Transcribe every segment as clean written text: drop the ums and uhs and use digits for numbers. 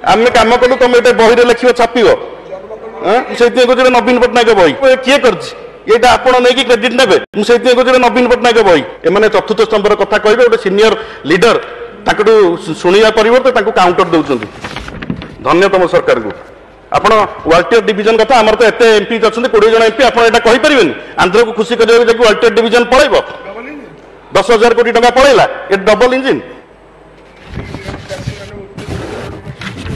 आम कम कलु तुम ये बही लिख छापिब से नवीन पट्टनायक बही किए कर क्रेडिट ने मुझे नवीन पट्टनायक बही एम चतुर्थ स्तंभर कथा कहे गोटे सीनियर लीडर शुणा परिवर्ते काउंटर दौरान धन्य तुम सरकार को आपण वाल्टियर डिविजन कथा आमर तो एत एमपी अच्छा 20 जन एमपी आपड़ आंध्र को खुशी करने वाल्टियर डिविजन पड़ेब 10,000 कोटी टका पड़ेगा ये डबल इंजिन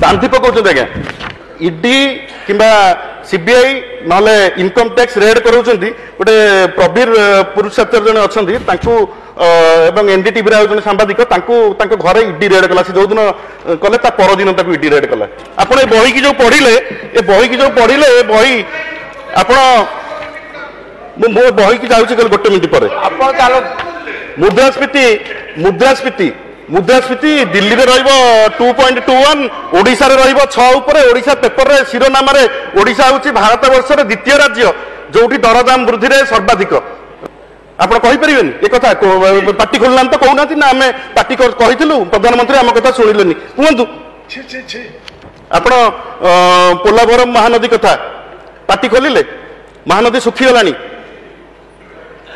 बांधि पकाउछन आज्ञा ईडी किंबा सीबीआई नले इनकम टैक्स रेड कराउछन्ती गोटे प्रवीर पुरुषोत्तर जने अछन्ती तांको एवं एनडीटीवी रे जने सांबादिक तांको घरे ईडी रेड कला से जो दिन कले ता पर दिन ताको ईडी रेड कला आपण ए बही की जो पढिले ए बही आपण मो बही की जाउछि कल गोटे मिनिट पर आपण चालो मुद्रास्फीति दिल्ली में रहिबो 2.21 ओडिशा रे रहिबो 6 ऊपर ओडिशा पेपर रे शिरोनामा रे ओडिशा होछि भारत वर्ष रे द्वितीय राज्य जोठी दरदाम वृद्धि रे सर्वाधिक आपण कहि परिबेनी ए कथा पार्टी खोलनान तो कहूना ना आमे पार्टी कहिथिलु प्रधानमंत्री आम कथा सुनिलेनी कहंतु आपण पोलाभरम महानदी कथा पार्टी खोलिले महानदी सुखी गलानी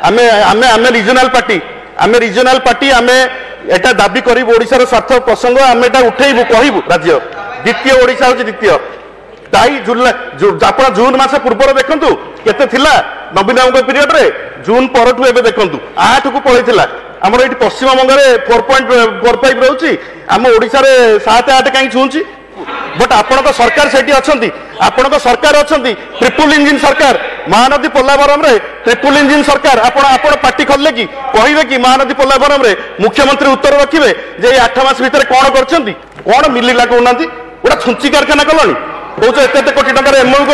आमे आमे आमे रीजनल पार्टी आमे एटा दाबी करू ओडिशार स्वार्थ प्रसंग आम एटा उठेबू कहबू राज्य द्वितीय ओडिशा हूँ द्वितीय ताई आप जून मास पूर्व देखु केते थिला नवीन पीरियड रे जून परठू एबे देखु 8 को पड़ेगा आमर ये पश्चिम बंग में 4.45 रोचे आम ओडिशा रे 7-8 कहीं छुँची बट आपण तो सरकार से आपण तो सरकार अच्छा ट्रिपल इंजिन सरकार महानदी पोलाभरम रे ट्रिपल इंजिन सरकार आपण पार्टी खोलले कि कहे कि महानदी पोलाभरम रे मुख्यमंत्री उत्तर रखिए जे 8 मास भितर कौन कर मिलला कहना गोटा छुंची कारखाना कलनी कौच एत कोटी टकर एमओयू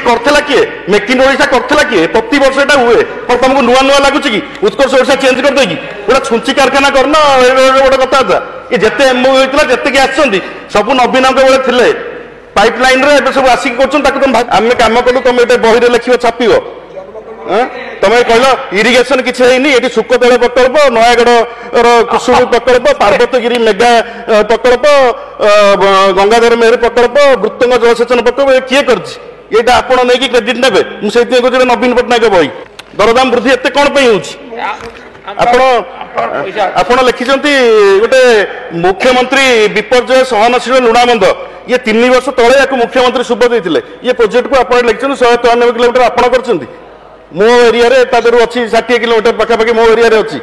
करला किए मेक इन ओडिशा करला किए प्रति वर्ष एटा हुए पर तुमको नुआ नुआ लगुच कि उत्कर्ष ओडिशा चेंज कर देगी गोटा छुंची कारखाना करना गोटे कथा ये जिते एमओयू होता जितकी आसछन्ती सब नवीन बेले थिले पाइपलाइन रे सब आसिक आम कम कलु तुम ये बही लिख छापिब तुम कहल इरिगेशन किसी ये सुकतल प्रकल्प नयागढ़ कुसुम प्रकल्प पार्वतगिरी मेगा प्रकल्प गंगाधर मेहर प्रकल्प वृत्तंग जलसेचन प्रकल्प किए कर आपण नहीं क्रेडिट ने मुझे नवीन पट्टनायक बही दरदाम वृद्धि एत कौन आपण लिखिं गोटे मुख्यमंत्री विपर्यय सहनशील लुणाबंध ये 3 वर्ष तले या मुख्यमंत्री शुभ देते ये प्रोजेक्ट को आप लिखिं 193 किलोमीटर आपण कर मो एरिया रे तादरू अच्छी 60 किलोमीटर पखापाखि मो एरिया रे अच्छी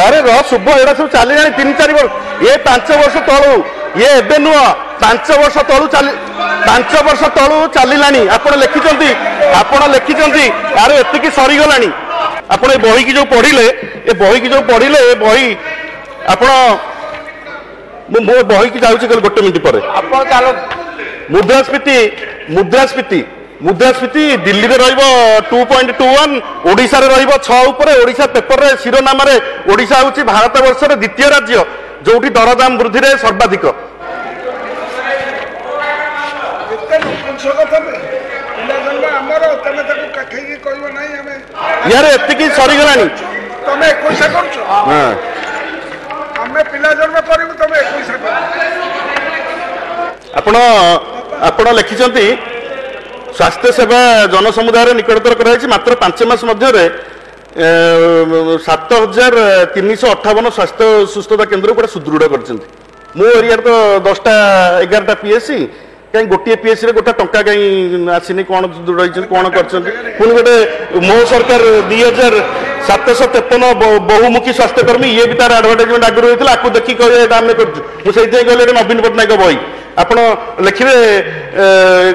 अरे शुभ एटा सब चली 3-4 वर्ष ये 5 वर्ष तलू ये एबे नुह 5 वर्ष तलू चलानी आपण लिखिं अरे एतिकी सरीगला आप बही की जो पढ़िले ए बही आप बही की जाऊँगी कल गोटे मिनिट पर मुद्रास्फीति दिल्ली में रहिबो 2.21 ओडिशा रे रहिबो 6 ऊपर ओडिशा पेपर रे शिरोनामा रे ओडिशा होछि भारत वर्ष रे द्वितीय राज्य जोठी दरदाम वृद्धि रे सर्वाधिक यार एतिकी सरीगलानी तमे 21 करछ हां हमें पिला जन्म करिबु तमे 21 कर आपण लिखिचंती स्वास्थ्य सेवा जनसमुदाय निकटतर कराई मात्र 5 मास मध्य 7,358 स्वास्थ्य सुस्थता केन्द्र को सुदृढ़ कर मो एरिया तो 10-11 पीएससी कहीं गोटे पीएससी गोटे टंका कहीं आसनी कौन रही कौन कर गोटे मो सरकार 2,753 बहुमुखी स्वास्थ्यकर्मी ये भी तार एडवर्टाइजमेंट आगुरी होता आपको देखिए कहे आम कर कहले नवीन पट्टनायक बही आप लिखे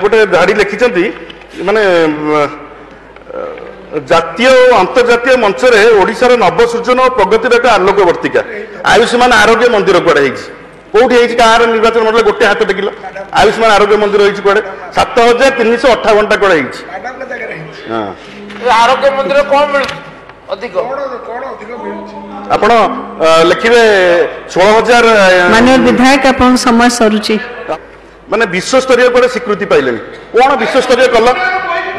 गोटे धाड़ी लिखिं माने जातीय और अंतर्जातीय मंच में ओडिशार नवसृजन और प्रगतिर एक आलोकवर्तिका आयुष्मान आरोग्य मंदिर कड़े कौटी कहाँ निर्वाचन मंडल गोटे हाथ टेकिल आयुष्मान आरोग्य मंदिर होती कड़े 7,358 कड़े आरोग्य मंदिर कौन मिल अधिक आपण लिखिए 16,000 माननीय विधायक अपन समय सरुचि माने विश्वस्तरीय पर स्वीकृति पाइले कौन विश्वस्तरीय कल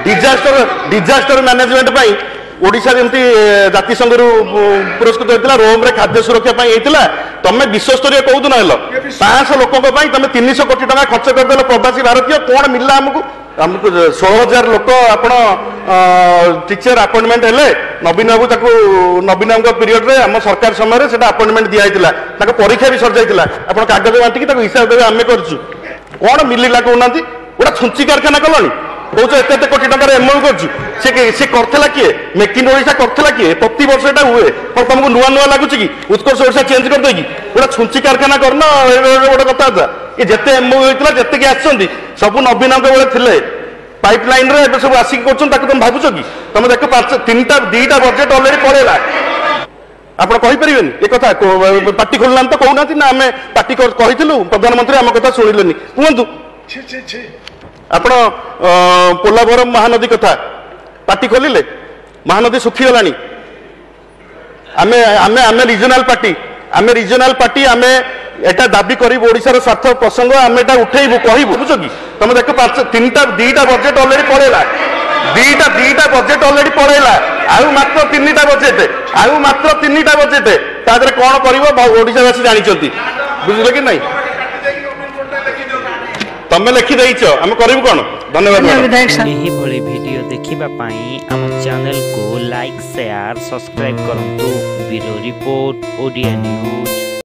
डिजास्टर मैनेजमेंट ओडिशा जमती जातिसंघ पुरस्कृत होता रोम खाद्य सुरक्षा होता तुम विश्वस्तरीय कौ दिन हेल 500 लोकों तुम 300 कोटी टका खर्च करदेल प्रवासी भारतीय कौन मिलला आमको आमको 16,000 लोक आपण टीचर अपॉइंटमेंट हेले नवीन बाबू नवीन बाबू पीरियड रे आम सरकार समय से अपॉइंटमेंट दिखाई परीक्षा भी सर जाइला आप कागज बांटिकी हिसाब देवे आम कर कौन मिलला कहना गोटा छुंची कारखाना कलनी कौच एत कोटी टकर एमओयू करला किए मेक इन ओडिशा करला किए प्रति वर्ष एटा हुए पर तुमको नुआ नुआ लगुच कि उत्कर्ष ओडिशा चेंज कर देगी गोटा छुंची कारखाना करना गोटे कथा ये जिते एमओयू होता जितकी आसछंती सब नवीन बेले थिले पाइपलाइन रे सब आसिक कर तुम भावुच कि तुम देख 2टा बजेट अलरेडी पड़ेगा आप कहीपर ये कथा पार्टी खोलना तो कहना ना आम पार्टी कहूँ प्रधानमंत्री आम कथा शुणिले कहतु आपण पोलाभरम महानदी कथा पार्टी खोलिले महानदी सुखीगला आमे आमे आमे रिजनाल पार्टी आमे एटा दाबी करू ओडिशार स्वार्थ प्रसंग आमे एटा उठेबू कहबू बुझ कि तुम देख 2टा बजेट अलरेडी पड़ेगा 2टा बजेट अलरेडी पड़ेगा आउ मात्र 3टा बजेट तादरे कौन कर ओडिशावासी जानते बुझे कि नहीं तमें लिखिदे आम करूँ कौन धन्यवाद विधायक वीडियो देखिबा पाई आम चैनल को लाइक शेयर सब्सक्राइब करंतु ब्यूरो रिपोर्ट ओडिया न्यूज।